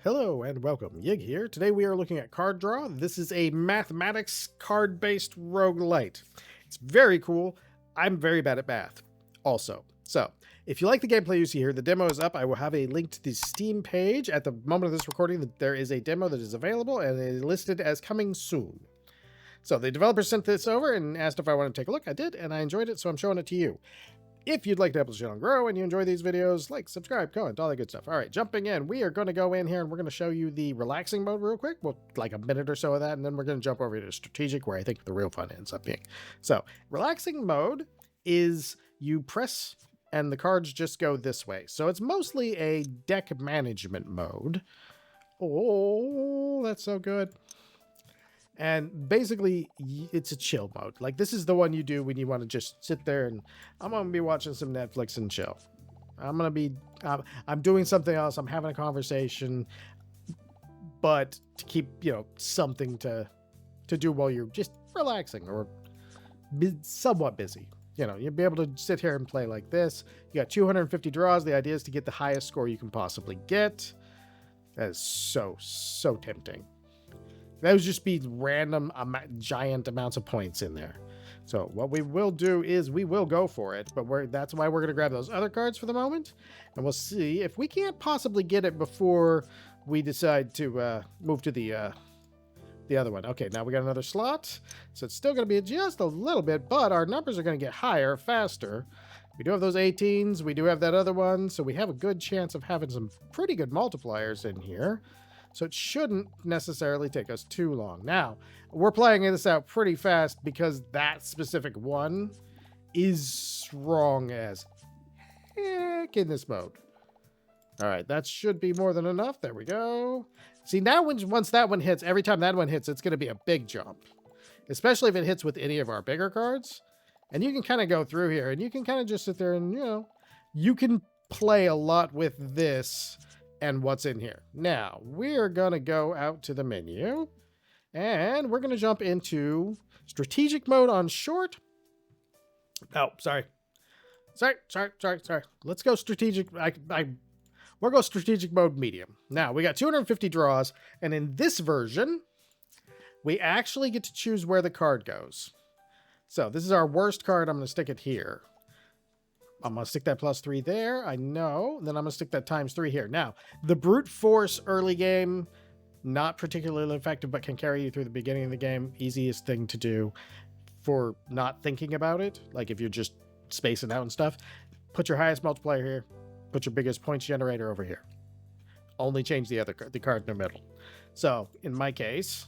Hello and welcome. Yig here. Today we are looking at card draw. This is a mathematics card-based roguelite. It's very cool. I'm very bad at math also. So, if you like the gameplay you see here, the demo is up. I will have a link to the Steam page. At the moment of this recording, there is a demo that is available and it is listed as coming soon. So the developer sent this over and asked if I wanted to take a look. I did, and I enjoyed it, so I'm showing it to you. If you'd like to help the channel grow and you enjoy these videos, like, subscribe, comment, all that good stuff. All right, jumping in, we are going to go in here and we're going to show you the relaxing mode real quick. Well, like a minute or so of that, and then we're going to jump over to strategic, where I think the real fun ends up being. So, relaxing mode is you press and the cards just go this way. So it's mostly a deck management mode. Oh, that's so good. And basically, it's a chill mode. Like, this is the one you do when you want to just sit there and I'm going to be watching some Netflix and chill. I'm doing something else. I'm having a conversation, but to keep, something to do while you're just relaxing or somewhat busy. You'll be able to sit here and play like this. You got 250 draws. The idea is to get the highest score you can possibly get. That is so tempting. That would just be random, giant amounts of points in there. So what we will do is we will go for it, but that's why we're going to grab those other cards for the moment, and we'll see if we can't possibly get it before we decide to move to the other one. Okay, now we got another slot, so it's still going to be just a little bit, but our numbers are going to get higher, faster. We do have those 18s. We do have that other one, so we have a good chance of having some pretty good multipliers in here. So it shouldn't necessarily take us too long. Now, we're playing this out pretty fast because that specific one is strong as heck in this mode. All right, that should be more than enough. There we go. See, now once that one hits, every time that one hits, it's going to be a big jump. Especially if it hits with any of our bigger cards. And you can kind of go through here and you can kind of just sit there and, you can play a lot with this and what's in here. Now, we're going to go out to the menu and we're going to jump into strategic mode on short. Oh, sorry. Let's go strategic. We'll go strategic mode medium. Now, we got 250 draws, and in this version, we actually get to choose where the card goes. So this is our worst card. I'm going to stick it here. I'm going to stick that +3 there. I know. Then I'm going to stick that ×3 here. Now, the brute force early game, not particularly effective, but can carry you through the beginning of the game. Easiest thing to do for not thinking about it. Like if you're just spacing out and stuff. Put your highest multiplier here. Put your biggest points generator over here. Only change the card in the middle. So, in my case,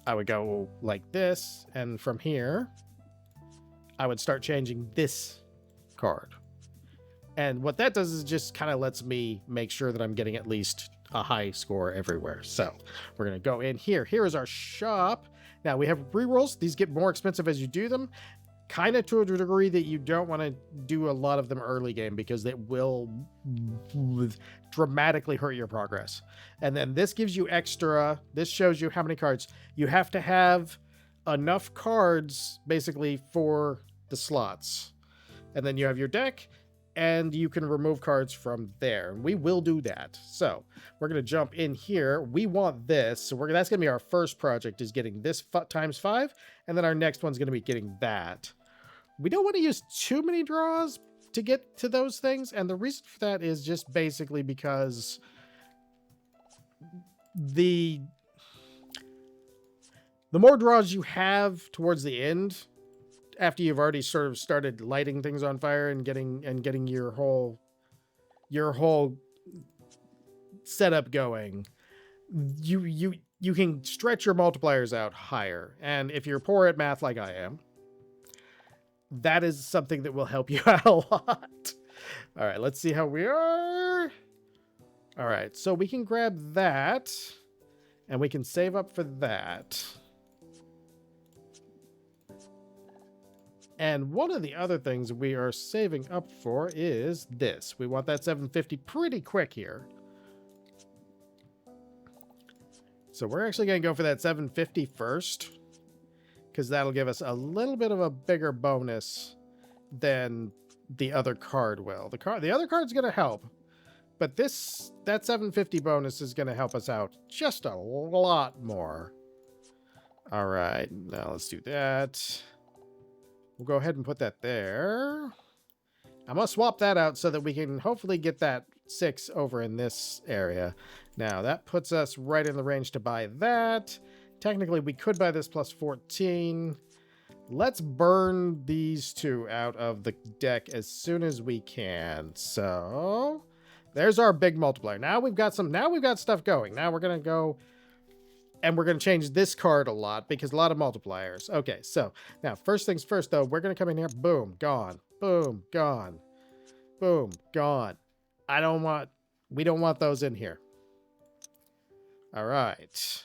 I would go like this. And from here, I would start changing this card. And what that does is just kind of lets me make sure that I'm getting at least a high score everywhere. So we're going to go in here. Here is our shop. Now we have rerolls. These get more expensive as you do them, kind of to a degree that you don't want to do a lot of them early game because it will dramatically hurt your progress. And then this gives you extra. This shows you how many cards. You have to have enough cards basically for the slots. And then you have your deck, and you can remove cards from there. And we will do that. So we're going to jump in here. We want this. So that's going to be our first project, is getting this ×5. And then our next one's going to be getting that. We don't want to use too many draws to get to those things. And the reason for that is just basically because the more draws you have towards the end, after you've already sort of started lighting things on fire and getting your whole setup going, you can stretch your multipliers out higher. And if you're poor at math like I am, that is something that will help you out a lot. All right, let's see how we are. All right, so we can grab that and we can save up for that. And one of the other things we are saving up for is this. We want that 750 pretty quick here. So we're actually going to go for that 750 first, because that'll give us a little bit of a bigger bonus than the other card will. The other card's going to help, But that 750 bonus is going to help us out just a lot more. All right, now let's do that. We'll go ahead and put that there. I'm going to swap that out so that we can hopefully get that 6 over in this area. Now, that puts us right in the range to buy that. Technically, we could buy this plus 14. Let's burn these 2 out of the deck as soon as we can. So, there's our big multiplier. Now we've got stuff going. Now we're going to go and we're going to change this card a lot because a lot of multipliers. Okay, so now first things first, though, we're going to come in here. Boom, gone. Boom, gone. Boom, gone. We don't want those in here. All right.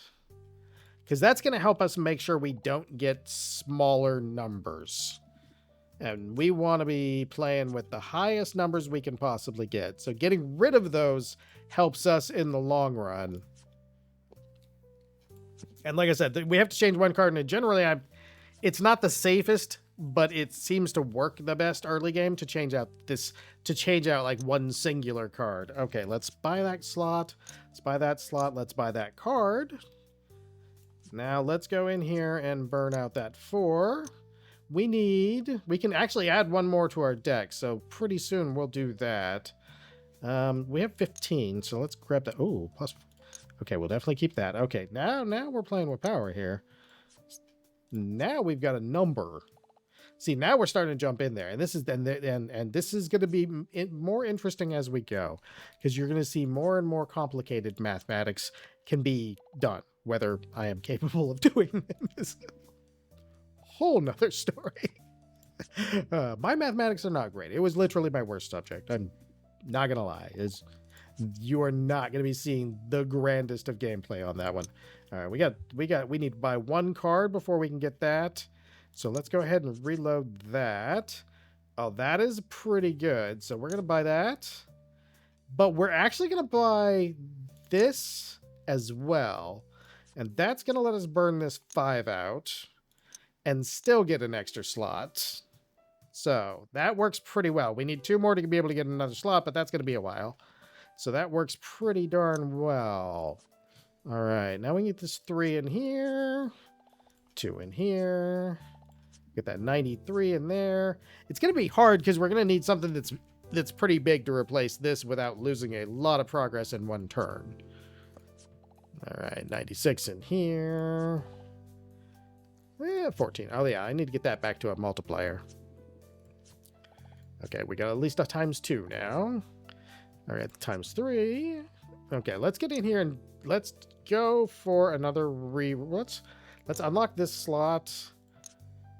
Because that's going to help us make sure we don't get smaller numbers. And we want to be playing with the highest numbers we can possibly get. So getting rid of those helps us in the long run. And like I said, we have to change one card, and generally it's not the safest, but it seems to work the best early game to change out like one singular card. Okay, let's buy that slot. Let's buy that slot. Let's buy that card. Now let's go in here and burn out that 4. We can actually add one more to our deck, so pretty soon we'll do that. We have 15, so let's grab that. Oh, plus. Okay, we'll definitely keep that. Okay, now we're playing with power here. Now we've got a number. See, now we're starting to jump in there, and this is this is going to be more interesting as we go, because you're going to see more and more complicated mathematics can be done. Whether I am capable of doing them is a whole nother story. My mathematics are not great. It was literally my worst subject. I'm not gonna lie. You are not going to be seeing the grandest of gameplay on that one. All right, we need to buy one card before we can get that. So let's go ahead and reload that. Oh, that is pretty good. So we're going to buy that. But we're actually going to buy this as well. And that's going to let us burn this 5 out and still get an extra slot. So that works pretty well. We need 2 more to be able to get another slot, but that's going to be a while. So that works pretty darn well. All right, now we get this 3 in here, 2 in here. Get that 93 in there. It's going to be hard because we're going to need something that's pretty big to replace this without losing a lot of progress in one turn. All right, 96 in here. 14. Oh, yeah, I need to get that back to a multiplier. Okay, we got at least a ×2 now. All right, ×3. Okay, let's get in here and let's go for another let's unlock this slot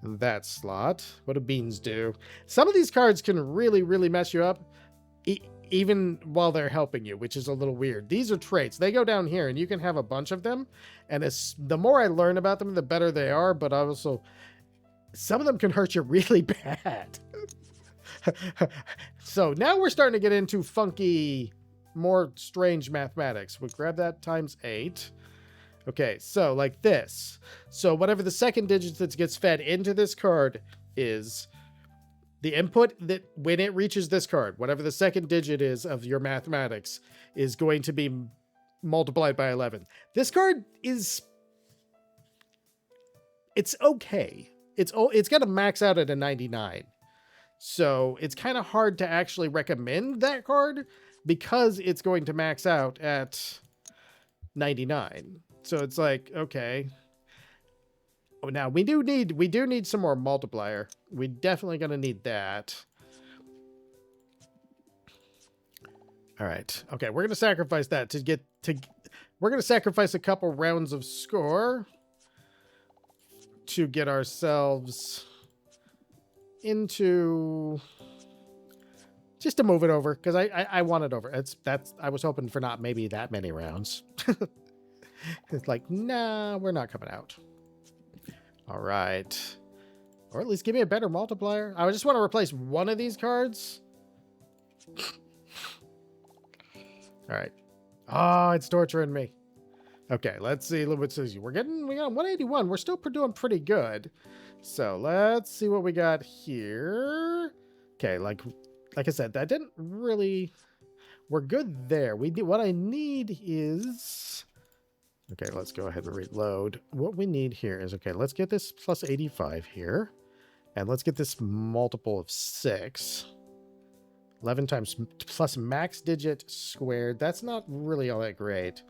and that slot. What do beans do? Some of these cards can really, really mess you up, even while they're helping you, which is a little weird. These are traits. They go down here, and you can have a bunch of them. And the more I learn about them, the better they are. But also, some of them can hurt you really bad. So now we're starting to get into funky, more strange mathematics. We'll grab that ×8. Okay, so like this. So whatever the second digit that gets fed into this card is, the input that when it reaches this card, whatever the second digit is of your mathematics, is going to be multiplied by 11. This card it's okay. It's going to max out at a 99. So it's kind of hard to actually recommend that card because it's going to max out at 99. So it's like, okay. Oh, now we do need some more multiplier. We're definitely going to need that. All right. Okay, we're going to sacrifice that we're going to sacrifice a couple rounds of score to get ourselves into, just to move it over, because I want it over. I was hoping for not maybe that many rounds. It's like, nah, we're not coming out. All right. Or at least give me a better multiplier. I just want to replace one of these cards. All right. Oh, it's torturing me. Okay, let's see. We got 181. We're still doing pretty good. So let's see what we got here. Okay, like I said, that didn't really. we're good there. What I need is, okay, let's go ahead and reload. What we need here is, okay, let's get this plus 85 here. And let's get this multiple of 6. 11 times plus max digit squared. That's not really all that great.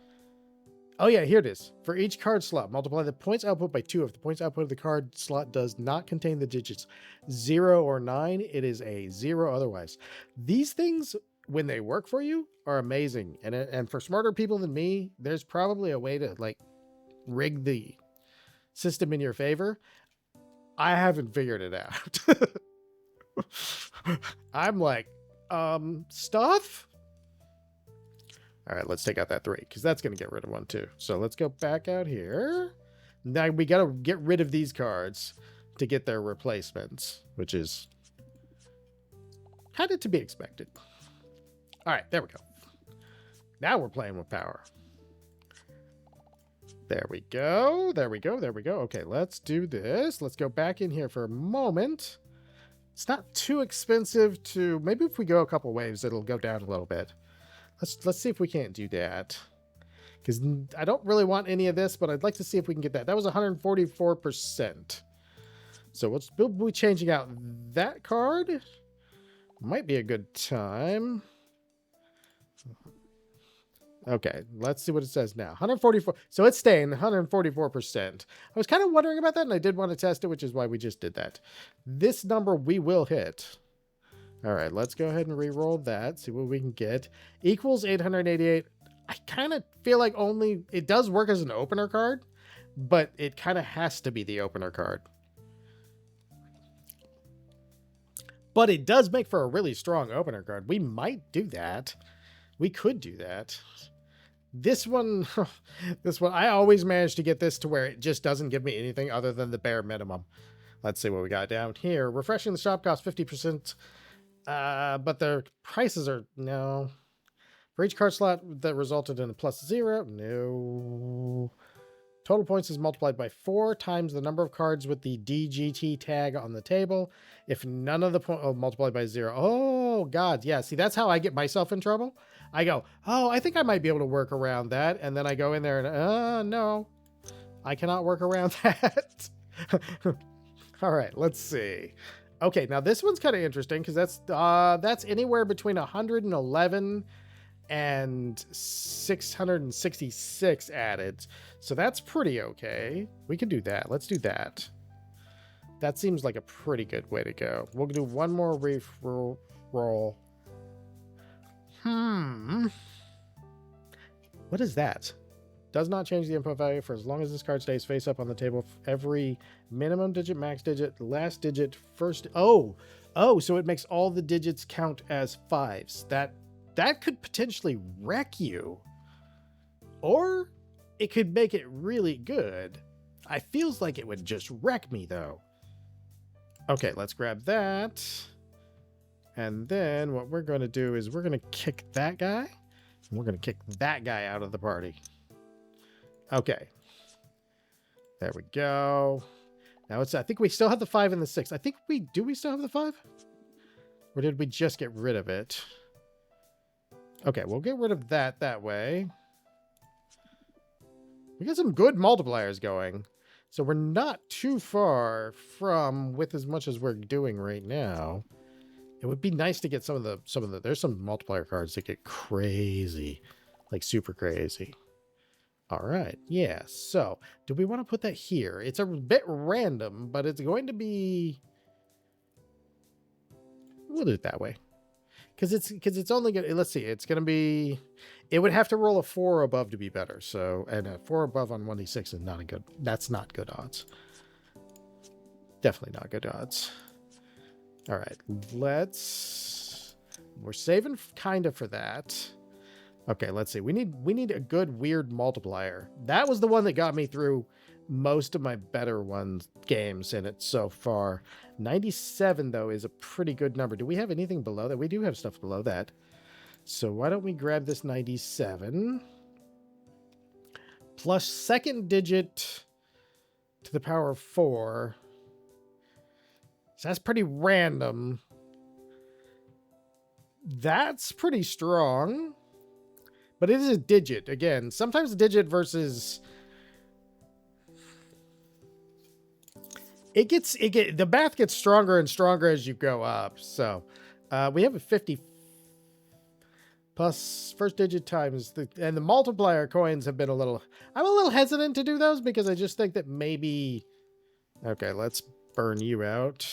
Oh yeah, here it is. For each card slot, multiply the points output by 2. If the points output of the card slot does not contain the digits 0 or 9, it is a 0 otherwise. These things, when they work for you, are amazing. And for smarter people than me, there's probably a way to like rig the system in your favor. I haven't figured it out. I'm like, stuff? All right, let's take out that 3 because that's going to get rid of 1 too. So let's go back out here. Now we got to get rid of these cards to get their replacements, which is kind of to be expected. All right, there we go. Now we're playing with power. There we go. There we go. There we go. Okay, let's do this. Let's go back in here for a moment. It's not too expensive to... Maybe if we go a couple waves, it'll go down a little bit. Let's see if we can't do that. Because I don't really want any of this, but I'd like to see if we can get that. That was 144%. So we'll be changing out that card. Might be a good time. Okay, let's see what it says now. 144. So it's staying 144%. I was kind of wondering about that, and I did want to test it, which is why we just did that. This number we will hit. All right, let's go ahead and re-roll that. See what we can get. Equals 888. I kind of feel like only... It does work as an opener card, but it kind of has to be the opener card. But it does make for a really strong opener card. We might do that. We could do that. This one, I always manage to get this to where it just doesn't give me anything other than the bare minimum. Let's see what we got down here. Refreshing the shop costs 50%, but their prices are, no. For each card slot that resulted in a +0, no. Total points is multiplied by 4 times the number of cards with the DGT tag on the table. If none of the points, multiplied by 0. Oh, God. Yeah, see, that's how I get myself in trouble. I go, oh, I think I might be able to work around that. And then I go in there and, no, I cannot work around that. All right, let's see. Okay, now this one's kind of interesting because that's anywhere between 111 and 666 added. So that's pretty okay. We can do that. Let's do that. That seems like a pretty good way to go. We'll do one more roll. What is that? Does not change the input value for as long as this card stays face up on the table. Every minimum digit, max digit, last digit, first... Oh, so it makes all the digits count as 5s. That could potentially wreck you. Or it could make it really good. I feels like it would just wreck me, though. Okay, let's grab that. And then what we're going to do is we're going to kick that guy. And we're going to kick that guy out of the party. Okay. There we go. Now I think we still have the 5 and the 6. I think do we still have the 5? Or did we just get rid of it? Okay, we'll get rid of that way. We got some good multipliers going. So we're not too far from with as much as we're doing right now. It would be nice to get some of the there's some multiplier cards that get crazy, like super crazy. All right. Yeah. So do we want to put that here? It's a bit random, but it's going to be, we'll do it that way. Because it's only going to, let's see, it's going to be, it would have to roll a 4 above to be better. So, and a 4 above on 1d6 is not a good, that's not good odds. Definitely not good odds. All right, we're saving kind of for that. Okay, let's see. We need a good weird multiplier. That was the one that got me through most of my better games in it so far. 97 though is a pretty good number. Do we have anything below that? We do have stuff below that. So why don't we grab this 97 plus second digit to the power of 4. So that's pretty random. That's pretty strong. But it is a digit. Again, sometimes a digit versus... the math gets stronger and stronger as you go up. So we have a 50 plus first digit times and the multiplier coins have been I'm a little hesitant to do those because I just think that maybe, okay, let's burn you out.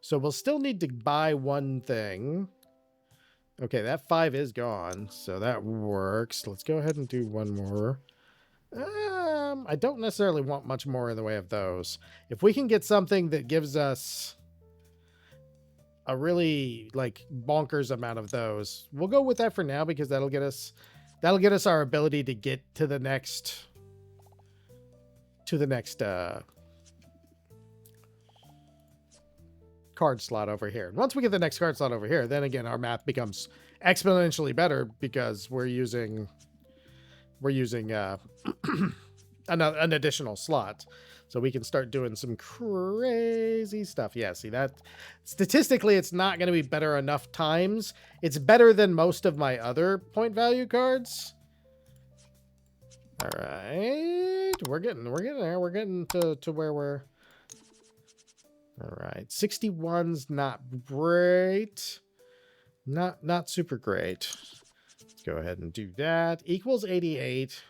So we'll still need to buy one thing. Okay, that 5 is gone, so that works. Let's go ahead and do one more. I don't necessarily want much more in the way of those. If we can get something that gives us a really like bonkers amount of those, we'll go with that for now because that'll get us our ability to get to the next card slot over here. Once we get the next card slot over here, then again our math becomes exponentially better because we're using an additional slot, so we can start doing some crazy stuff. Yeah, see that statistically it's not going to be better enough times. It's better than most of my other point value cards. All right, we're getting there. We're getting to where we're... All right, 61's not great. Not super great. Let's go ahead and do that. Equals 88.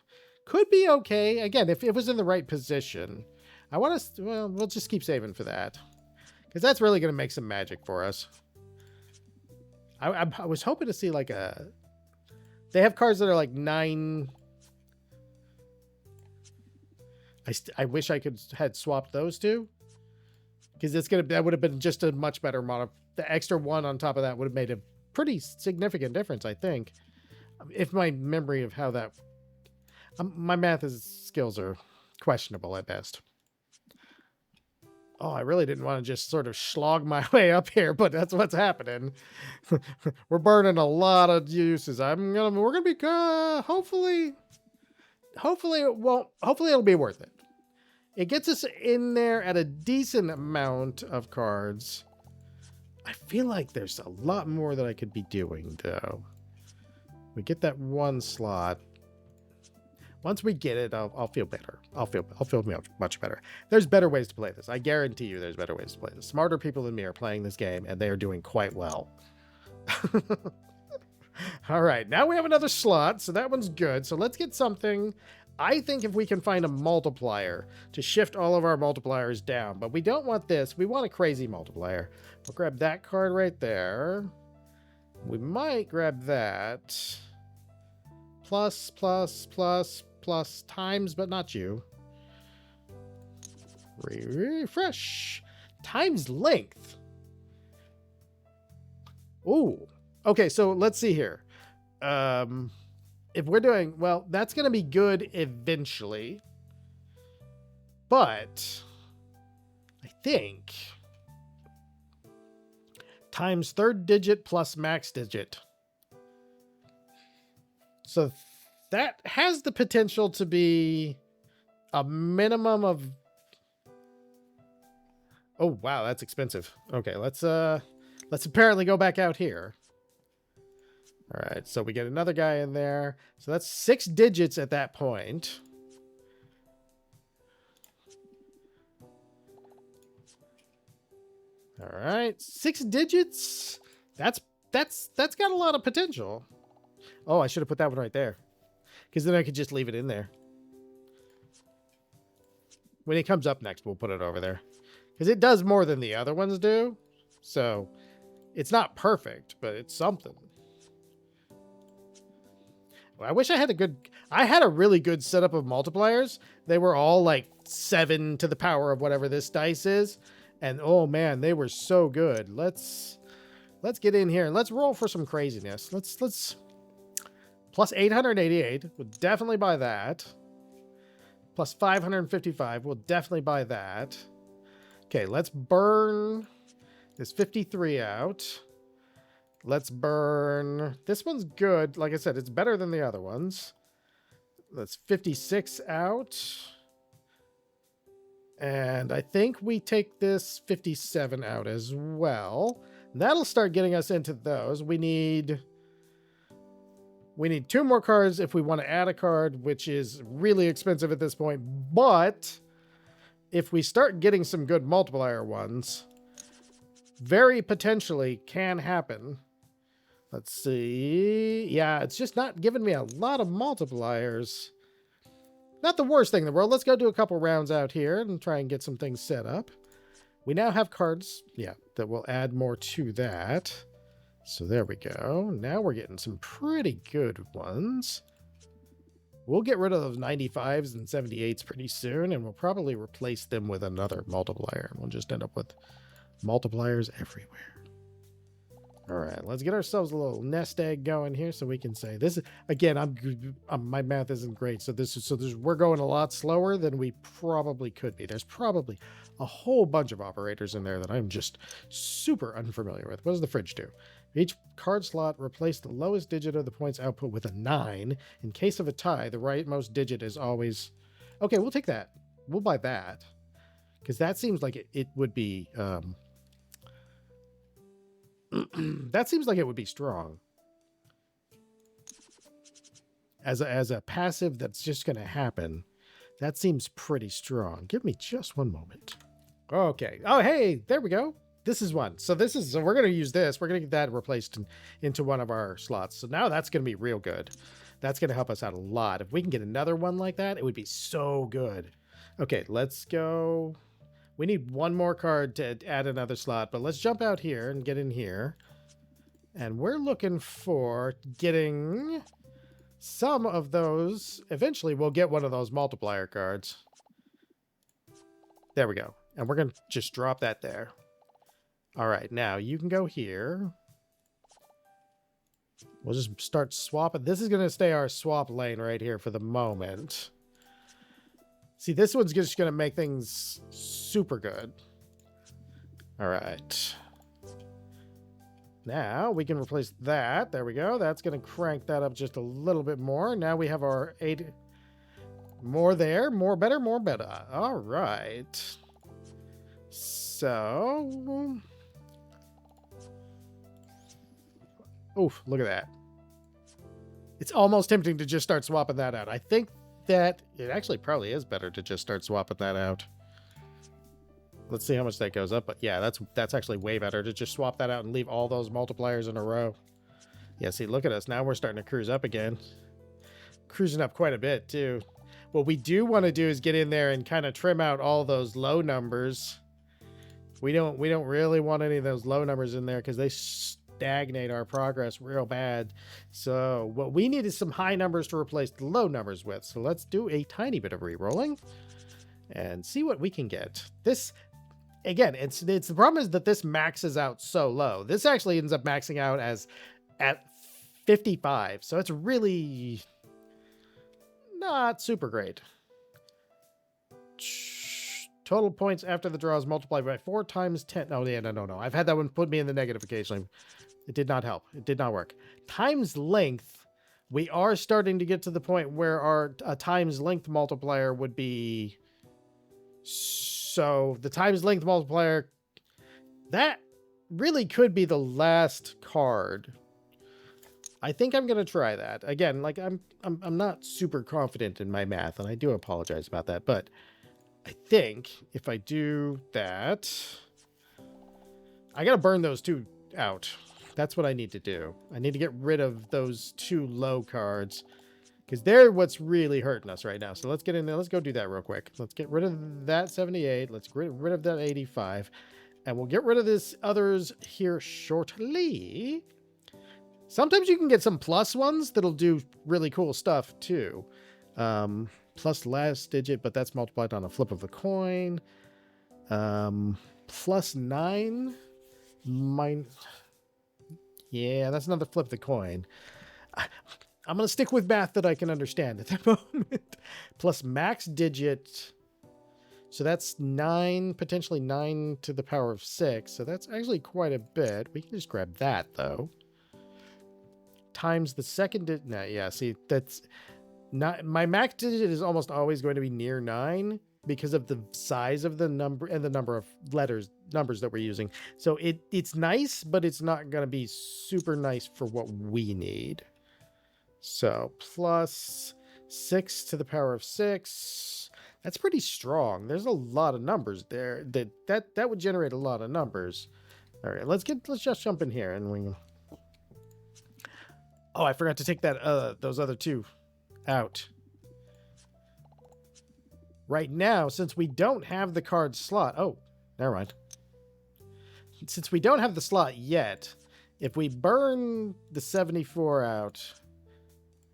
Could be okay. Again, if it was in the right position. I want to... Well, we'll just keep saving for that. Because that's really going to make some magic for us. I was hoping to see like a... They have cards that are like 9... I wish I had swapped those two. Because that would have been just a much better model. The extra 1 on top of that would have made a pretty significant difference, I think. If my memory of how that... my math skills are questionable at best. Oh, I really didn't want to just sort of slog my way up here, but that's what's happening. We're burning a lot of uses. We're gonna be hopefully it'll be worth it. It gets us in there at a decent amount of cards. I feel like there's a lot more that I could be doing, though. We get that 1 slot. Once we get it, I'll feel better. I'll feel much better. There's better ways to play this. I guarantee you there's better ways to play this. Smarter people than me are playing this game, and they are doing quite well. All right, now we have another slot, so that one's good. So let's get something... I think if we can find a multiplier to shift all of our multipliers down, but we don't want this. We want a crazy multiplier. We'll grab that card right there. We might grab that. Plus, times, but not you. Refresh. Times length. Ooh. Okay, so let's see here. If we're doing... Well, that's going to be good eventually. But... I think... Times third digit plus max digit. So that has the potential to be a minimum of... Oh, wow, that's expensive. Okay, let's apparently go back out here. All right, so we get another guy in there. So that's 6 digits at that point. All right, 6 digits. That's got a lot of potential. Oh, I should have put that one right there, because then I could just leave it in there. When it comes up next, we'll put it over there, because it does more than the other ones do. So it's not perfect, but it's something. I wish I had a really good setup of multipliers. They were all like 7 to the power of whatever this dice is. And oh man, they were so good. Let's get in here and let's roll for some craziness. Let's plus 888. We'll definitely buy that. Plus 555. We'll definitely buy that. Okay, let's burn this 53 out. Let's burn... This one's good. Like I said, it's better than the other ones. Let's 56 out. And I think we take this 57 out as well. That'll start getting us into those. We need 2 more cards if we want to add a card, which is really expensive at this point. But if we start getting some good multiplier ones, very potentially can happen. Let's see. Yeah, it's just not giving me a lot of multipliers. Not the worst thing in the world. Let's go do a couple rounds out here and try and get some things set up. We now have cards, yeah, that will add more to that. So there we go. Now we're getting some pretty good ones. We'll get rid of those 95s and 78s pretty soon, and we'll probably replace them with another multiplier. We'll just end up with multipliers everywhere. All right, let's get ourselves a little nest egg going here so we can say this. Again, my math isn't great, so we're going a lot slower than we probably could be. There's probably a whole bunch of operators in there that I'm just super unfamiliar with. What does the fridge do? Each card slot, replace the lowest digit of the points output with a 9. In case of a tie, the rightmost digit is always... Okay, we'll take that. We'll buy that. Because that seems like it would be... that seems like it would be strong. As a passive that's just going to happen, that seems pretty strong. Give me just one moment. Okay. Oh, hey, there we go. This is one. So we're going to use this. We're going to get that replaced into one of our slots. So now that's going to be real good. That's going to help us out a lot. If we can get another one like that, it would be so good. Okay, let's go. We need one more card to add another slot, but let's jump out here and get in here. And we're looking for getting some of those. Eventually, we'll get one of those multiplier cards. There we go. And we're going to just drop that there. All right, now you can go here. We'll just start swapping. This is going to stay our swap lane right here for the moment. See, this one's just going to make things super good. All right. Now we can replace that. There we go. That's going to crank that up just a little bit more. Now we have our 8. More there. More better, more better. All right. So... Oof, look at that. It's almost tempting to just start swapping that out. I think that it actually probably is better to just start swapping that out. Let's see how much that goes up. But yeah, that's actually way better to just swap that out and leave all those multipliers in a row. Yeah, see, look at us. Now we're starting to cruise up again. Cruising up quite a bit, too. What we do want to do is get in there and kind of trim out all those low numbers. We don't really want any of those low numbers in there because they stagnate our progress real bad. So what we need is some high numbers to replace the low numbers with. So let's do a tiny bit of re-rolling and see what we can get. This, again, it's the problem is that this maxes out so low. This actually ends up maxing out as at 55. So it's really not super great. Total points after the draw is multiplied by 4 times 10. Oh, yeah, no. I've had that one put me in the negative occasionally. It did not help. It did not work. Times length. We are starting to get to the point where our times length multiplier would be... So the times length multiplier, that really could be the last card. I think I'm going to try that. Again, like I'm not super confident in my math, and I do apologize about that, but I think if I do that, I got to burn those 2 out. That's what I need to do. I need to get rid of those 2 low cards because they're what's really hurting us right now. So let's get in there. Let's go do that real quick. Let's get rid of that 78. Let's get rid of that 85. And we'll get rid of this others here shortly. Sometimes you can get some plus ones that'll do really cool stuff too. Plus last digit, but that's multiplied on a flip of the coin. Plus 9. Yeah, that's another flip of the coin. I'm going to stick with math that I can understand at the moment. Plus max digit. So that's 9, potentially 9 to the power of 6. So that's actually quite a bit. We can just grab that, though. Times the second digit. Nah, yeah, see, that's not... My max digit is almost always going to be near 9. because of the size of the number and the number of numbers that we're using. So it's nice, but it's not going to be super nice for what we need. So plus 6 to the power of 6. That's pretty strong. There's a lot of numbers there. That would generate a lot of numbers. All right, let's just jump in here and we. Oh, I forgot to take those other two out. Right now, since we don't have the card slot. Oh, never mind. Since we don't have the slot yet, if we burn the 74 out,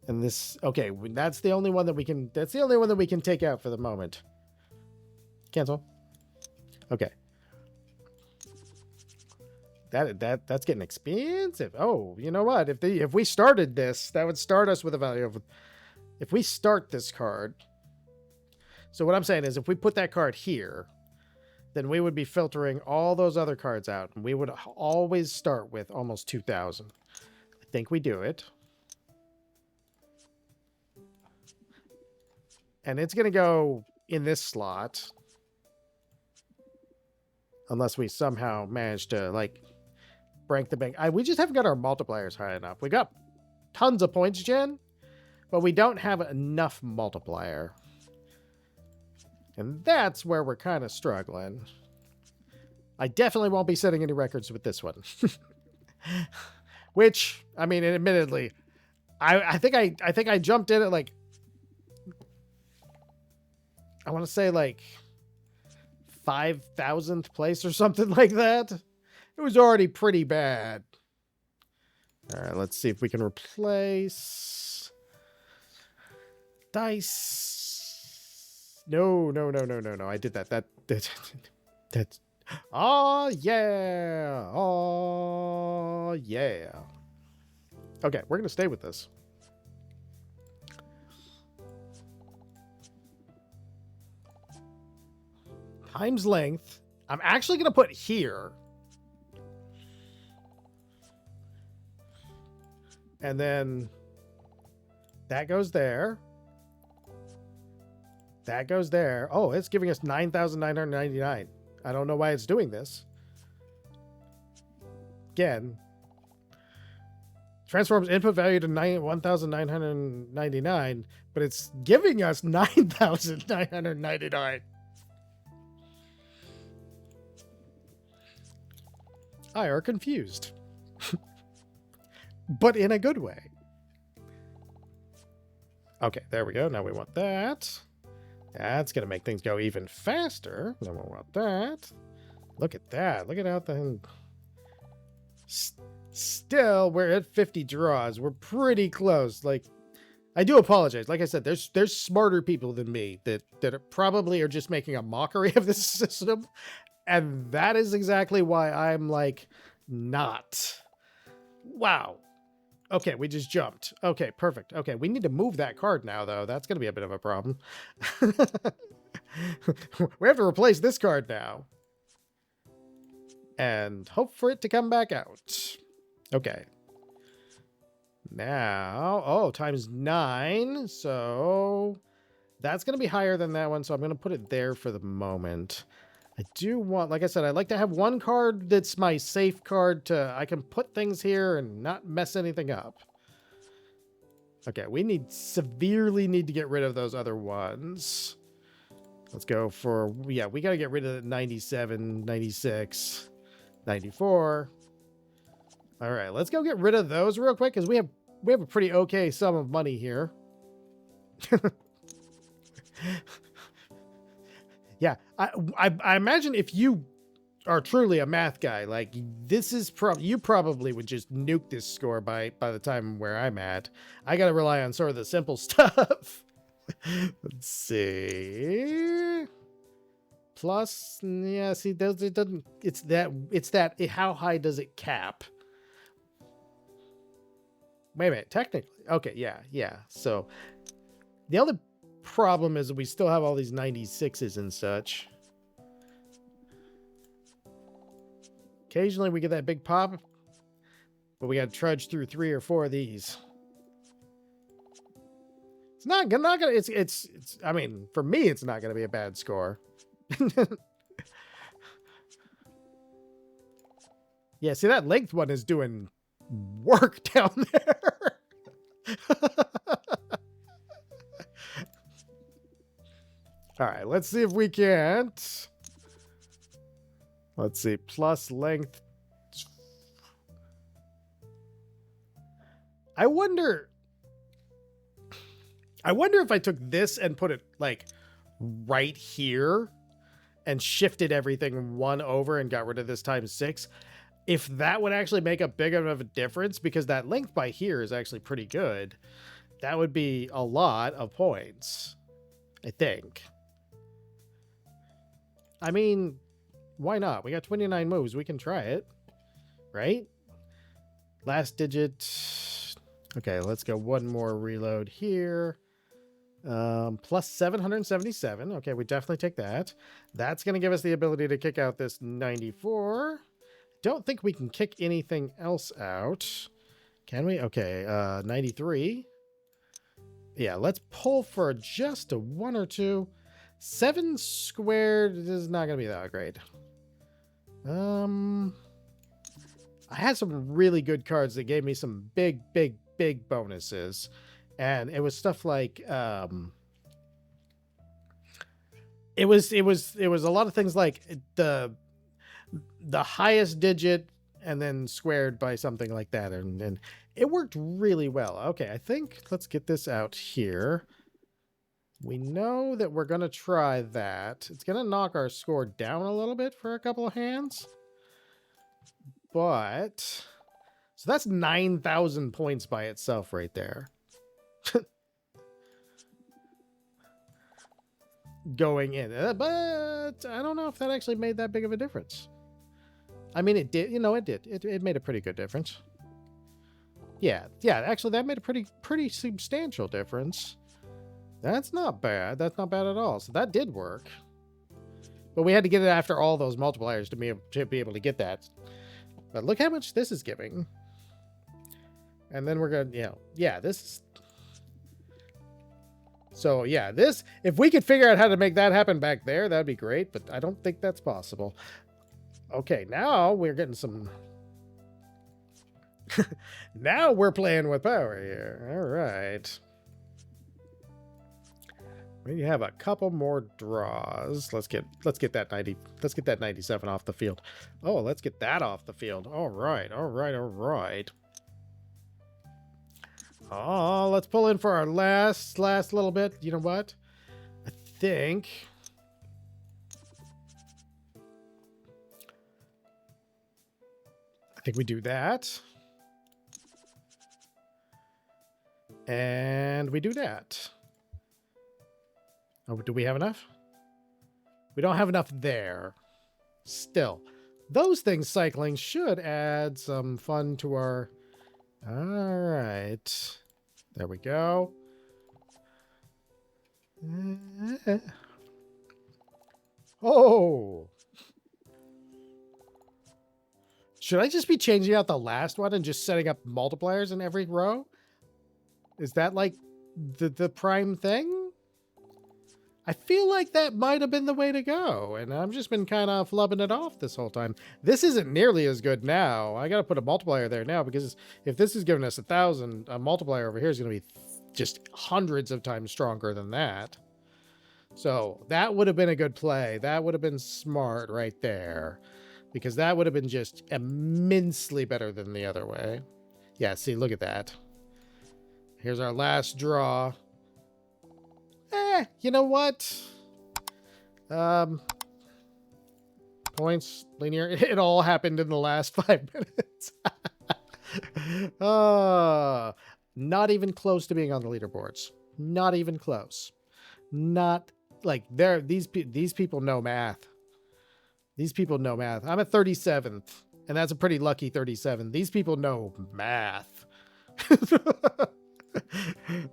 and this, okay, that's the only one that we can. That's the only one that we can take out for the moment. Cancel. Okay. That's getting expensive. Oh, you know what? If we started this, that would start us with a value of. If we start this card. So what I'm saying is, if we put that card here, then we would be filtering all those other cards out, and we would always start with almost 2,000. I think we do it. And it's going to go in this slot. Unless we somehow manage to, like, break the bank. We just haven't got our multipliers high enough. We got tons of points gen, but we don't have enough multiplier. And that's where we're kind of struggling. I definitely won't be setting any records with this one. Which, I mean, admittedly, I think I jumped in at like, I want to say like 5,000th place or something like that. It was already pretty bad. All right, let's see if we can replace dice. No. I did that. That's. Oh, yeah. Oh, yeah. Okay, we're going to stay with this. Times length. I'm actually going to put here. And then that goes there. That goes there. Oh, it's giving us 9,999. I don't know why it's doing this. Again, transforms input value to 1,999, but it's giving us 9,999. I are confused. But in a good way. Okay, there we go. Now we want that. That's going to make things go even faster. Then we'll want that. Look at that. Look at how the... Still, we're at 50 draws. We're pretty close. Like, I do apologize. Like I said, there's smarter people than me that probably are just making a mockery of this system. And that is exactly why I'm like, not. Wow. Okay, we just jumped. Okay, perfect. Okay, we need to move that card now, though. That's going to be a bit of a problem. We have to replace this card now. And hope for it to come back out. Okay. Now, oh, times 9. So that's going to be higher than that one. So I'm going to put it there for the moment. I do want, like I said, I like to have one card that's my safe card I can put things here and not mess anything up. Okay, severely need to get rid of those other ones. Let's go for, yeah, we got to get rid of 97, 96, 94. All right, let's go get rid of those real quick because we have a pretty okay sum of money here. Yeah, I imagine if you are truly a math guy, like this is you probably would just nuke this score by the time where I'm at. I got to rely on sort of the simple stuff. Let's see. Plus, yeah, see, it doesn't. It's that. How high does it cap? Wait a minute. Technically, okay, yeah. So the other problem is we still have all these 96s and such. Occasionally we get that big pop, but we got to trudge through 3 or 4 of these. not gonna, it's, I mean, for me, it's not gonna be a bad score. Yeah, see, that length one is doing work down there. All right, let's see if we can't. Let's see, plus length. I wonder if I took this and put it like right here and shifted everything one over and got rid of this times 6, if that would actually make a big enough of a difference, because that length by here is actually pretty good. That would be a lot of points, I think. I mean, why not? We got 29 moves. We can try it, right? Last digit. Okay, let's go one more reload here. Plus 777. Okay, we definitely take that. That's going to give us the ability to kick out this 94. Don't think we can kick anything else out. Can we? Okay, 93. Yeah, let's pull for just a 1 or 2. 7 squared is not going to be that great. I had some really good cards that gave me some big bonuses. And it was stuff like it was a lot of things like the highest digit and then squared by something like that, and it worked really well. Okay, I think let's get this out here. We know that we're gonna try that. It's gonna knock our score down a little bit for a couple of hands, but so that's 9,000 points by itself right there. Going in, but I don't know if that actually made that big of a difference. I mean, it did, it did. It made a pretty good difference. Yeah, actually that made a pretty substantial difference. That's not bad. That's not bad at all. So that did work. But we had to get it after all those multipliers to be able to get that. But look how much this is giving. And then we're gonna, this is. So yeah, if we could figure out how to make that happen back there, that'd be great, but I don't think that's possible. Okay, now we're getting some... Now we're playing with power here. All right. We have a couple more draws. Let's get that 90. Let's get that 97 off the field. Oh, let's get that off the field. All right. Oh, let's pull in for our last little bit. You know what? I think we do that. And we do that. Oh, do we have enough? We don't have enough there. Still, those things cycling should add some fun to our... All right. There we go. Oh. Should I just be changing out the last one and just setting up multipliers in every row? Is that like the prime thing? I feel like that might have been the way to go, and I've just been kind of flubbing it off this whole time. This isn't nearly as good now. I got to put a multiplier there now, because if this is giving us 1,000, a multiplier over here is going to be just hundreds of times stronger than that. So that would have been a good play. That would have been smart right there, because that would have been just immensely better than the other way. Yeah, see, look at that. Here's our last draw. You know what? Points, linear. It all happened in the last 5 minutes. Not even close to being on the leaderboards. Not even close. Not like these people know math. These people know math. I'm at 37th, and that's a pretty lucky 37. These people know math.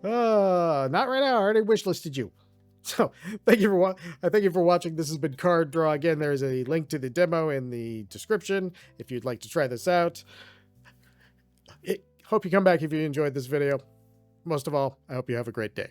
Not right now. I already wishlisted you. So thank you for watching. This has been Card Draw. Again, there's a link to the demo in the description if you'd like to try this out. Hope you come back if you enjoyed this video. Most of all, I hope you have a great day.